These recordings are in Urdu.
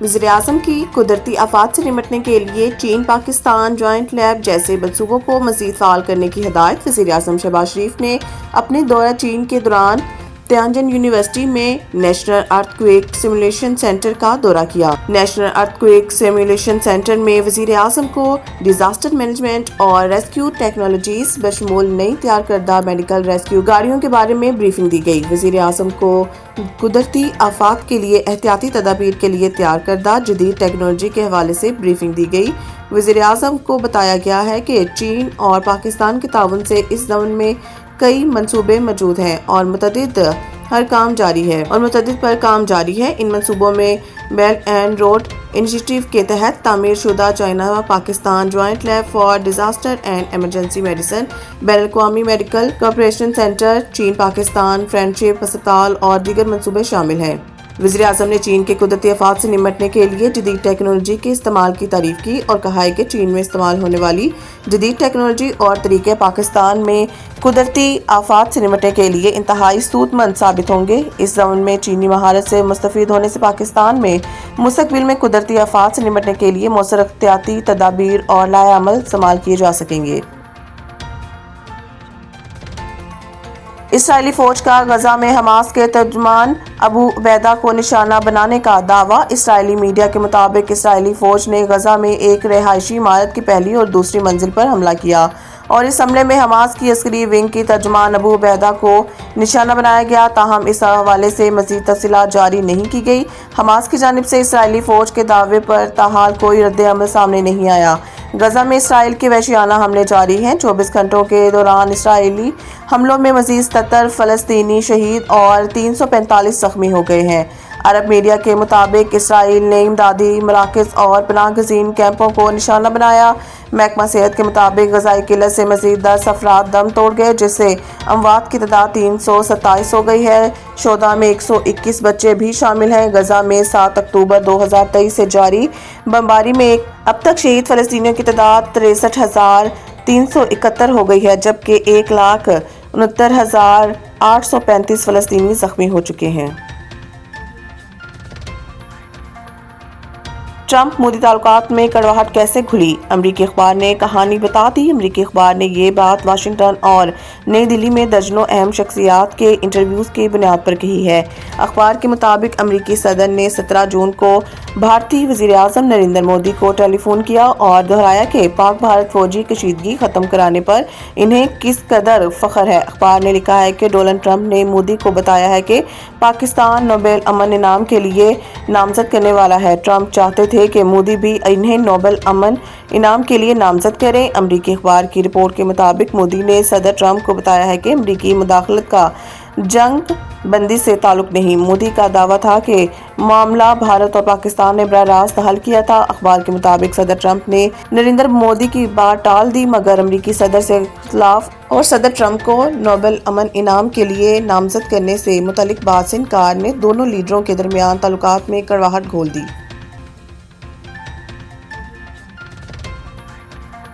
وزیراعظم کی قدرتی آفات سے نمٹنے کے لیے چین پاکستان جوائنٹ لیب جیسے منصوبوں کو مزید فعال کرنے کی ہدایت۔ وزیراعظم شہباز شریف نے اپنے دورہ چین کے دوران تیانجن یونیورسٹی میں نیشنل ارتھ کویک سیمولیشن سینٹر کا دورہ کیا۔ نیشنل ارتھ کویک سیمولیشن سینٹر میں وزیراعظم کو ڈیزاسٹر مینجمنٹ اور ریسکیو ٹیکنالوجیز بشمول نئی تیار کردہ میڈیکل ریسکیو گاڑیوں کے بارے میں بریفنگ دی گئی۔ وزیراعظم کو قدرتی آفات کے لیے احتیاطی تدابیر کے لیے تیار کردہ جدید ٹیکنالوجی کے حوالے سے بریفنگ دی گئی۔ وزیراعظم کو بتایا گیا ہے کہ چین اور پاکستان کے تعاون سے اس ضمن میں کئی منصوبے موجود ہیں اور متعدد پر کام جاری ہے۔ ان منصوبوں میں بیلٹ اینڈ روڈ انیشیٹو کے تحت تعمیر شدہ China Pakistan joint lab for disaster and emergency medicine, بین الاقوامی میڈیکل کوآپریشن سینٹر، چین پاکستان فرینڈشپ ہسپتال اور دیگر منصوبے شامل ہیں۔ وزیراعظم نے چین کے قدرتی آفات سے نمٹنے کے لیے جدید ٹیکنالوجی کے استعمال کی تعریف کی اور کہا ہے کہ چین میں استعمال ہونے والی جدید ٹیکنالوجی اور طریقے پاکستان میں قدرتی آفات سے نمٹنے کے لیے انتہائی سود مند ثابت ہوں گے۔ اس ضمن میں چینی مہارت سے مستفید ہونے سے پاکستان میں مستقبل میں قدرتی آفات سے نمٹنے کے لیے مؤثر احتیاطی تدابیر اور لائحہ عمل استعمال کیے جا سکیں گے۔ اسرائیلی فوج کا غزہ میں حماس کے ترجمان ابو عبیدہ کو نشانہ بنانے کا دعویٰ۔ اسرائیلی میڈیا کے مطابق اسرائیلی فوج نے غزہ میں ایک رہائشی عمارت کی پہلی اور دوسری منزل پر حملہ کیا اور اس حملے میں حماس کی عسکری ونگ کی ترجمان ابو عبیدہ کو نشانہ بنایا گیا، تاہم اس حوالے سے مزید تفصیلات جاری نہیں کی گئی۔ حماس کی جانب سے اسرائیلی فوج کے دعوے پر تاحال کوئی رد عمل سامنے نہیں آیا۔ غزہ میں اسرائیل کے وحشیانہ حملے جاری ہیں۔ 24 گھنٹوں کے دوران اسرائیلی حملوں میں مزید 77 فلسطینی شہید اور 345 زخمی ہو گئے ہیں۔ عرب میڈیا کے مطابق اسرائیل نے امدادی مراکز اور پناہ گزین کیمپوں کو نشانہ بنایا۔ محکمہ صحت کے مطابق غذائی قلت سے مزید 10 افراد دم توڑ گئے، جس سے اموات کی تعداد 327 ہو گئی ہے۔ شہداء میں 121 بچے بھی شامل ہیں۔ غزہ میں 7 اکتوبر 2023 سے جاری بمباری میں اب تک شہید فلسطینیوں کی تعداد 63,371 ہو گئی ہے، جبکہ 1,69,835 فلسطینی زخمی ہو چکے ہیں۔ ٹرمپ مودی تعلقات میں کڑواہٹ کیسے گھلی؟ امریکی اخبار نے کہانی بتا دی۔ امریکی اخبار نے یہ بات واشنگٹن اور نئی دہلی میں درجنوں اہم شخصیات کے انٹرویوز کی بنیاد پر کہی ہے۔ اخبار کے مطابق امریکی صدر نے 17 جون کو بھارتی وزیر اعظم نریندر مودی کو ٹیلی فون کیا اور دہرایا کہ پاک بھارت فوجی کشیدگی ختم کرانے پر انہیں کس قدر فخر ہے۔ اخبار نے لکھا ہے کہ ڈونلڈ ٹرمپ نے مودی کو بتایا ہے کہ پاکستان نوبل امن انعام کے لیے نامزد کرنے والا ہے۔ ٹرمپ چاہتے تھے کہ مودی بھی انہیں نوبل امن انعام کے لیے نامزد کریں۔ امریکی اخبار کی رپورٹ کے مطابق مودی نے صدر ٹرمپ کو بتایا ہے کہ امریکی مداخلت کا جنگ بندی سے تعلق نہیں۔ مودی کا دعویٰ تھا کہ معاملہ بھارت اور پاکستان نے براہ راست حل کیا تھا۔ اخبار کے مطابق صدر ٹرمپ نے نریندر مودی کی بات ٹال دی، مگر امریکی صدر سے اختلاف اور صدر ٹرمپ کو نوبل امن انعام کے لیے نامزد کرنے سے متعلق بات سے انکار نے دونوں لیڈروں کے درمیان تعلقات میں کڑواہٹ گھول دی۔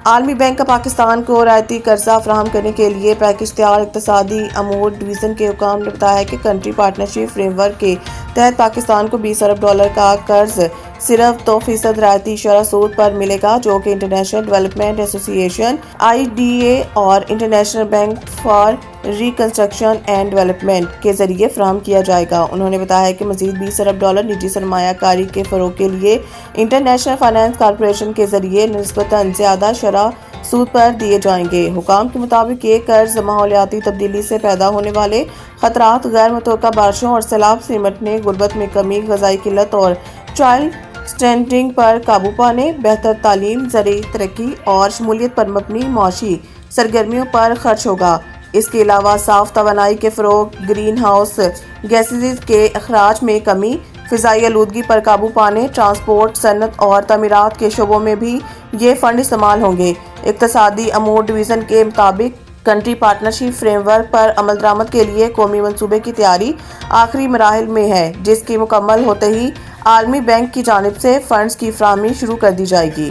عالمی بینک کا پاکستان کو رعایتی قرضہ فراہم کرنے کے لیے پیکج تیار۔ اقتصادی امور ڈویژن کے حکام نے بتایا کہ کنٹری پارٹنرشپ فریم ورک کے تحت پاکستان کو $20 ارب کا قرض صرف 2% رعایتی شرح سود پر ملے گا، جو کہ انٹرنیشنل ڈیولپمنٹ ایسوسی ایشن (IDA) اور international bank for reconstruction and development کے ذریعے فراہم کیا جائے گا۔ انہوں نے بتایا کہ مزید $20 ارب نجی سرمایہ کاری کے فروغ کے لیے انٹرنیشنل فائنانس کارپوریشن کے ذریعے نسبتاً زیادہ شرح سود پر دیے جائیں گے۔ حکام کے مطابق یہ قرض ماحولیاتی تبدیلی سے پیدا ہونے والے خطرات، غیر متوقع بارشوں اور سیلاب سے نمٹنے، غربت میں کمی، غذائی قلت اور چائلڈ اسٹنٹنگ پر قابو پانے، بہتر تعلیم، زرعی ترقی اور شمولیت پر مبنی معاشی سرگرمیوں پر خرچ ہوگا۔ اس کے علاوہ صاف توانائی کے فروغ، گرین ہاؤس گیسز کے اخراج میں کمی، فضائی آلودگی پر قابو پانے، ٹرانسپورٹ، صنعت اور تعمیرات کے شعبوں میں بھی یہ فنڈ استعمال ہوں گے۔ اقتصادی امور ڈویژن کے مطابق کنٹری پارٹنرشپ فریم ورک پر عمل درآمد کے لیے قومی منصوبے کی تیاری آخری مراحل میں ہے، جس کی مکمل ہوتے ہی عالمی بینک کی جانب سے فنڈز کی فراہمی شروع کر دی جائے گی۔